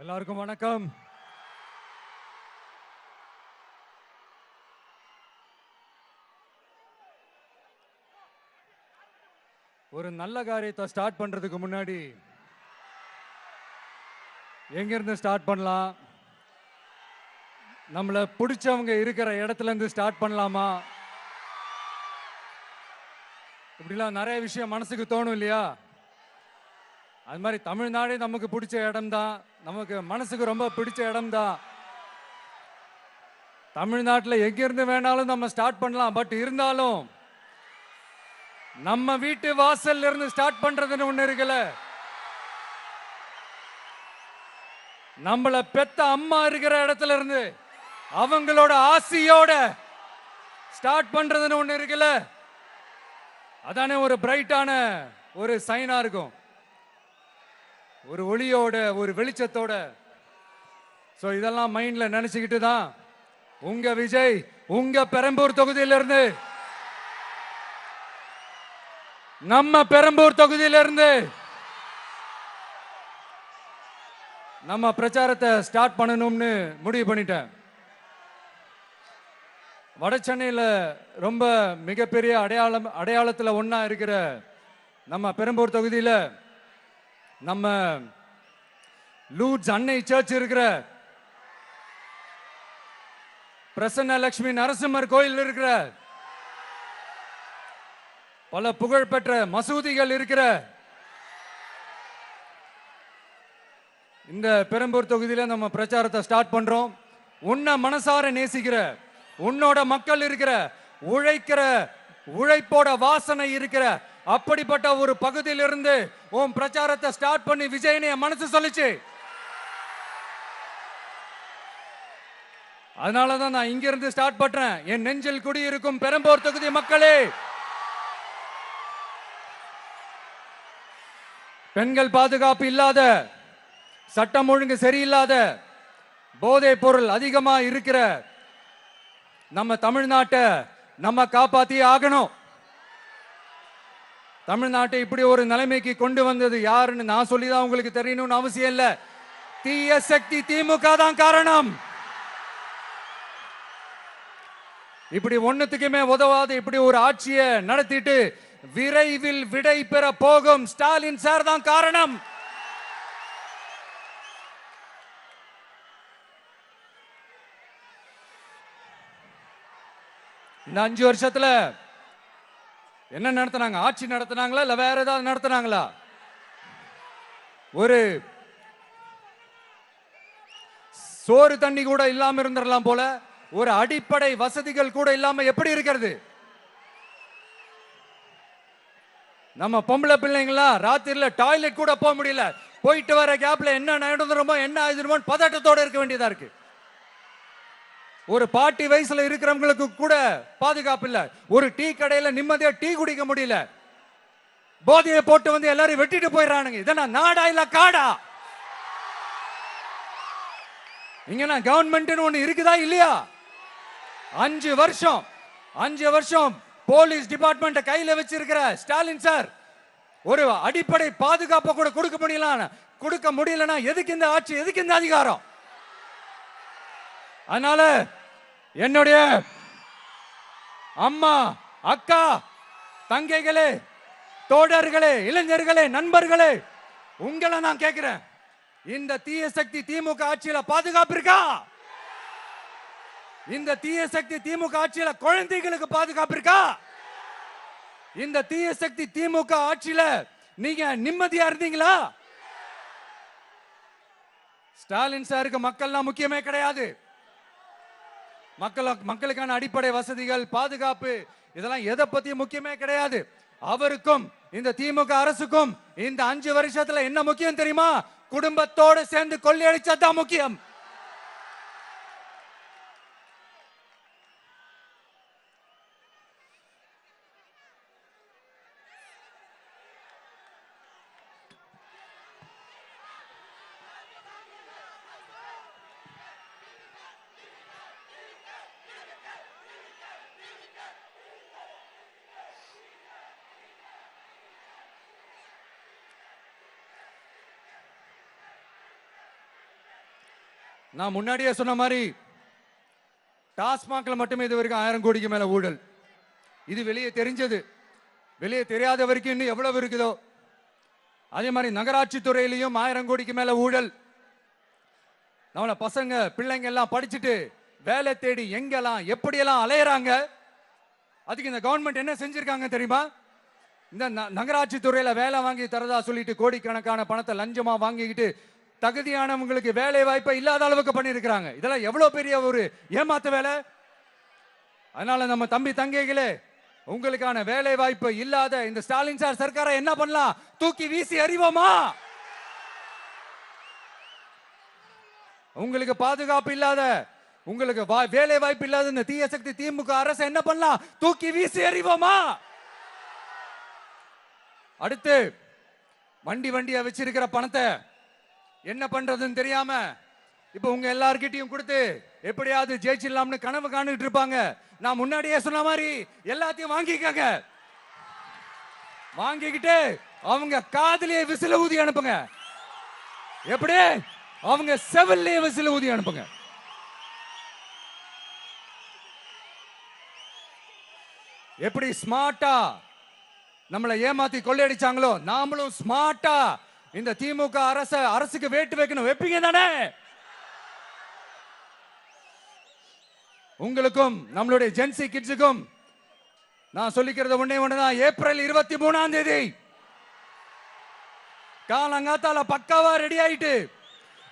எல்லாருக்கும் வணக்கம். ஒரு நல்ல காரியத்தை ஸ்டார்ட் பண்றதுக்கு முன்னாடி எங்கிருந்து ஸ்டார்ட் பண்ணலாம், நம்மள பிடிச்சவங்க இருக்கிற இடத்துல இருந்து ஸ்டார்ட் பண்ணலாமா, இப்படிலாம் நிறைய விஷயம் மனசுக்கு தோணும் இல்லையா? அது மாதிரி தமிழ்நாடே நமக்கு பிடிச்ச இடம் தான், நமக்கு மனசுக்கு ரொம்ப பிடிச்ச இடம் தான். தமிழ்நாட்டில் எங்கிருந்து வேணாலும் நம்ம ஸ்டார்ட் பண்ணலாம். பட் இருந்தாலும் நம்ம வீட்டு வாசல்ல இருந்து ஸ்டார்ட் பண்றதுன்னு ஒண்ணு இருக்குல்ல. நம்மள பெத்த அம்மா இருக்கிற இடத்துல இருந்து அவங்களோட ஆசியோட ஸ்டார்ட் பண்றதுன்னு ஒண்ணு இருக்குல்ல. அதானே ஒரு பிரைட்டான ஒரு சைனா இருக்கும், ஒரு ஒளியோட, ஒரு வெளிச்சத்தோட. சோ இதெல்லாம் மைண்ட்ல நினைச்சுக்கிட்டு தான் உங்க விஜய் உங்க பெரம்பூர் தொகுதியிலிருந்து, நம்ம பெரம்பூர் தொகுதியிலிருந்து நம்ம பிரச்சாரத்தை ஸ்டார்ட் பண்ணணும்னு முடிவு பண்ணிட்டேன். வட சென்னையில் ரொம்ப மிகப்பெரிய அடையாளத்தில் ஒன்றா இருக்கிற நம்ம பெரம்பூர் தொகுதியில் நம்ம லூர்ட்ஸ் அன்னை சர்ச் இருக்கிற பிரசன்ன லட்சுமி நரசிம்மர் கோயில் இருக்கிற பல புகழ்பெற்ற மசூதிகள் இருக்கிற இந்த பெரம்பூர் தொகுதியில நம்ம பிரச்சாரத்தை ஸ்டார்ட் பண்றோம். உன்னை மனசார நேசிக்கிற, உன்னோட மக்கள் இருக்கிற, உழைக்கிற, உழைப்போட வாசனை இருக்கிற அப்படிப்பட்ட ஒரு பகுதியிலிருந்து உன் பிரச்சாரத்தை ஸ்டார்ட் பண்ணி விஜயனை மனசு சொல்லிச்சு. அதனாலதான் நான் இங்க இருந்து ஸ்டார்ட் பண்றேன். என் நெஞ்சில் குடியிருக்கும் பெரம்பூர் தொகுதி மக்களே, பெண்கள் பாதுகாப்பு இல்லாத, சட்டம் ஒழுங்கு சரியில்லாத, போதை பொருள் அதிகமா இருக்கிற நம்ம தமிழ்நாட்டை நம்ம காப்பாத்தி ஆகணும். தமிழ்நாட்டை இப்படி ஒரு நிலைமைக்கு கொண்டு வந்தது யாருன்னு நான் சொல்லிதான் உங்களுக்கு தெரியணும்னு அவசியம் இல்ல. தீய சக்தி திமுக தான் காரணம். இப்படி ஒண்ணுத்துக்குமே உதவாத இப்படி ஒரு ஆட்சியை நடத்திட்டு விரைவில் விடை பெற போகும் ஸ்டாலின் சார் தான் காரணம். இந்த 5 வருஷத்துல என்ன நடத்தினாங்க? ஆட்சி நடத்தினாங்களா இல்ல வேற ஏதாவது நடத்தினாங்களா? ஒரு சோறு தண்ணி கூட இல்லாம இருந்திரலாம் போல, ஒரு அடிப்படை வசதிகள் கூட இல்லாம எப்படி இருக்கிறது? நம்ம பொம்பளை பிள்ளைங்களா ராத்திரில டாய்லெட் கூட போக முடியல. போயிட்டு வர கேப்ல என்ன நடந்துருமோ என்ன ஆயிடுமோ பதட்டத்தோட இருக்க வேண்டியதா இருக்கு. ஒரு பாட்டி வயசுல இருக்கிறவங்களுக்கு கூட பாதுகாப்பு இல்ல. ஒரு டீ கடையில நிம்மதியா டீ குடிக்க முடியல. போதையை போட்டு வந்து எல்லாரும் வெட்டிட்டு போயிடறானுங்க. இதெல்லாம் நாடா இல்ல காடா? இங்க கவர்மெண்ட் ஒண்ணு இருக்குதா இல்லையா? 5 வருஷம் போலீஸ் டிபார்ட்மெண்ட் கையில வச்சிருக்கிற ஸ்டாலின் சார் ஒரு அடிப்படை பாதுகாப்பை கூட கொடுக்க முடியலன்னா எதுக்கு இந்த ஆட்சி, எதுக்கு இந்த அதிகாரம்? அதனால என்னுடைய அம்மா, அக்கா, தங்கைகளே, தோழர்களே, இளைஞர்களே, நண்பர்களே, உங்களை நான் கேட்கிறேன், இந்த தீய சக்தி திமுக ஆட்சியில பாதுகாப்பு இருக்கா? இந்த தீய சக்தி திமுக ஆட்சியில குழந்தைகளுக்கு பாதுகாப்பு இருக்கா? இந்த தீய சக்தி திமுக ஆட்சியில நீங்க நிம்மதியா இருந்தீங்களா? ஸ்டாலின் சாருக்கு மக்கள்லாம் முக்கியமே கிடையாது. மக்களுக்கான அடிப்படை வசதிகள், பாதுகாப்பு, இதெல்லாம் எதை பத்தி முக்கியமே கிடையாது. அவருக்கும் இந்த திமுக அரசுக்கும் இந்த 5 வருஷத்துல என்ன முக்கியம் தெரியுமா? குடும்பத்தோடு சேர்ந்து கொள்ளையடிச்சதான் முக்கியம். நான் முன்னாடியே சொன்ன மாதிரி டாஸ்மாக்ல மட்டுமே இது வரைக்கும் 1000 கோடிக்கு மேல ஊழல். இது வெளியே தெரிஞ்சது. வெளியே தெரியாத வரைக்கும் இன்னும் எவ்வளவு இருக்குதோ. அதே மாதிரி நகராட்சி துறையிலையும் 1000 கோடிக்கு மேல ஊழல். நம்மள பசங்க பிள்ளைங்க எல்லாம் படிச்சுட்டு வேலை தேடி எங்கெல்லாம் எப்படியெல்லாம் அலையறாங்க. அதுக்கு இந்த கவர்மெண்ட் என்ன செஞ்சிருக்காங்க தெரியுமா? இந்த நகராட்சி துறையில வேலை வாங்கி தரதா சொல்லிட்டு கோடிக்கணக்கான பணத்தை லஞ்சமா வாங்கிக்கிட்டு தகுதியானவங்களுக்கு வேலை வாய்ப்பை இல்லாத அளவுக்கு பண்ணியிருக்கிறாங்க. இதெல்லாம் எவ்வளவு பெரிய ஒரு ஏமாத்து வேலை. அதனால நம்ம தம்பி தங்கைகளே, உங்களுக்கான வேலை வாய்ப்பு இல்லாத இந்த ஸ்டாலின் சார் சர்க்காரை என்ன பண்ணலாம்? தூக்கி வீசி எறிவோமா? உங்களுக்கு பாதுகாப்பு இல்லாத, உங்களுக்கு வேலை வாய்ப்பு இல்லாத இந்த தீய சக்தி திமுக அரசு என்ன பண்ணலாம்? தூக்கி வீசி எறிவோமா? அடுத்து வண்டியா வச்சிருக்கிற பணத்தை என்ன பண்றதுன்னு தெரியாம இப்ப உங்க எல்லார்கிட்டையும் கொடுத்து எப்படியாவது ஜெயிச்சிடலாம்னு கனவு காணிட்டு இருப்பாங்க. நான் முன்னாடியே சொன்ன மாதிரி எல்லாத்தையும் வாங்கிக்கங்க. வாங்கிக்கிட்டு அவங்க காதுலயே விசில ஊதி அனுப்புங்க. எப்படி? அவங்க செவிலே விசில ஊதி அனுப்புங்க. எப்படி ஸ்மார்ட்டா நம்மளை ஏமாத்தி கொள்ளையடிச்சாங்களோ, நாமளும் ஸ்மார்ட்டா இந்த திமுக அரசுக்கு வேட்டு வைக்கணும். வைப்பீங்க தானே? உங்களுக்கும் நம்மளுடைய ஜென்சி கிட்ஸுக்கும் நான் சொல்லிக்கிறது ஒண்ணுதான். ஏப்ரல் 23 காலங்காத்தால பக்காவா ரெடி ஆயிட்டு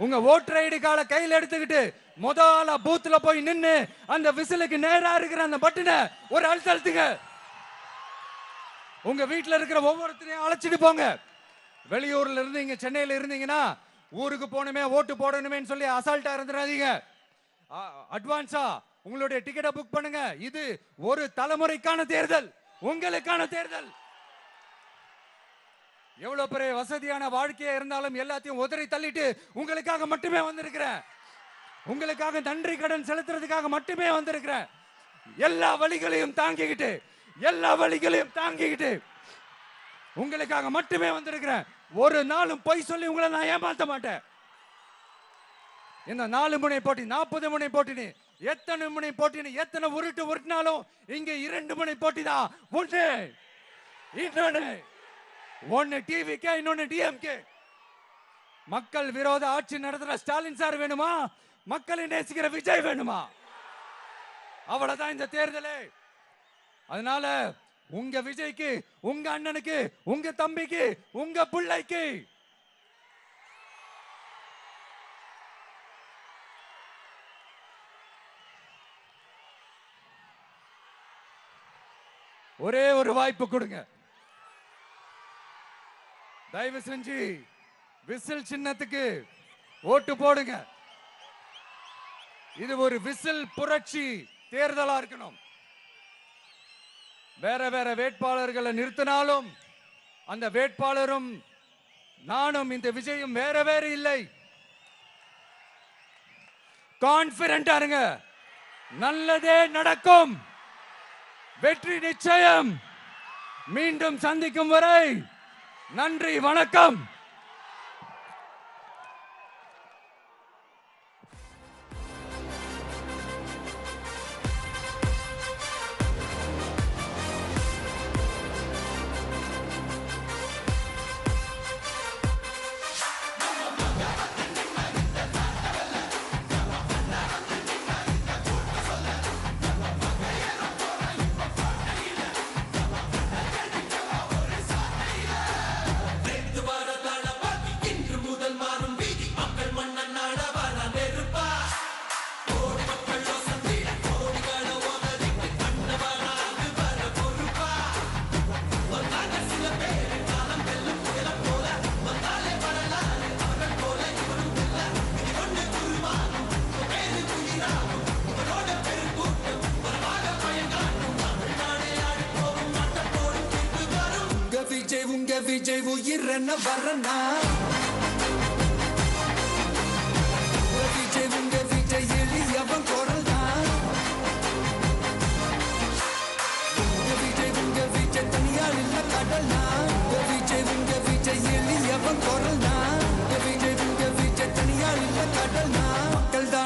உங்க ஓட்டர் ஐடி கார்டை கையில் எடுத்துக்கிட்டு முதல்ல பூத்துல போய் நின்னு அந்த விசிலுக்கு நேரா இருக்கிற அந்த பட்டனை ஒரு அழுத்துங்க. உங்க வீட்டுல இருக்கிற ஒவ்வொருத்தரையும் அழைச்சிட்டு போங்க. வெளியூர்ல இருந்து இங்க சென்னையில இருந்தீங்கன்னா ஊருக்கு போகணுமே ஓட்டு போடணுமே சொல்லி அசால்ட்டா இருந்துடாதீங்க. அட்வான்ஸா உங்களுடைய டிக்கெட்டை புக் பண்ணுங்க. இது ஒரு தலைமுறைக்கான தேர்தல், உங்களுக்கான தேர்தல். எவ்வளவு பெரிய வசதியான வாழ்க்கையா இருந்தாலும் எல்லாத்தையும் உதறி தள்ளிட்டு உங்களுக்காக மட்டுமே வந்திருக்கிறேன். உங்களுக்காக நன்றி கடன் செலுத்துறதுக்காக மட்டுமே வந்திருக்கிறேன். எல்லா வழிகளையும் தாங்கிக்கிட்டு உங்களுக்காக மட்டுமே வந்திருக்கிறேன். ஒரு நாளும் பொய் சொல்லி உங்களை நான் ஏமாத்த மாட்டேன். இந்த 4 முனை போட்டி 40 முனை போட்டி எத்தனை முனை போட்டி எத்தனை உருட்டினாலும் இங்க 2 முனை போட்டி தான். ஒன்னு டிவிகே, இன்னொன்னு டிஎம்கே. மக்கள் விரோத ஆட்சி நடத்துற ஸ்டாலின் சார் வேணுமா? மக்களை நேசிக்கிற விஜய் வேணுமா? அவ்வளவுதான் இந்த தேர்தலே. அதனால உங்க விஜய்க்கு, உங்க அண்ணனுக்கு, உங்க தம்பிக்கு, உங்க பிள்ளைக்கு ஒரே ஒரு வாய்ப்பு கொடுங்க. தயவு செஞ்சு விசில் சின்னத்துக்கு ஓட்டு போடுங்க. இது ஒரு விசில் புரட்சி தேர்தலா இருக்கணும். வேற வேட்பாளர்களை நிறுத்தினாலும் அந்த வேட்பாளரும் நானும் இந்த விஜயும் வேற இல்லை. கான்பிடென்டா இருங்க. நல்லதே நடக்கும். வெற்றி நிச்சயம். மீண்டும் சந்திக்கும் வரை நன்றி, வணக்கம். விஜய் உயிர் என்ன வரனா? விஜய் எளியவன் குரல் தான். விஜய் தனியால் இல்ல கடல் தான். விஜய் எளியவன் குரல் தான். விஜய் தனியால் இல்ல கடல் தான். மக்கள் தான்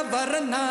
வரனா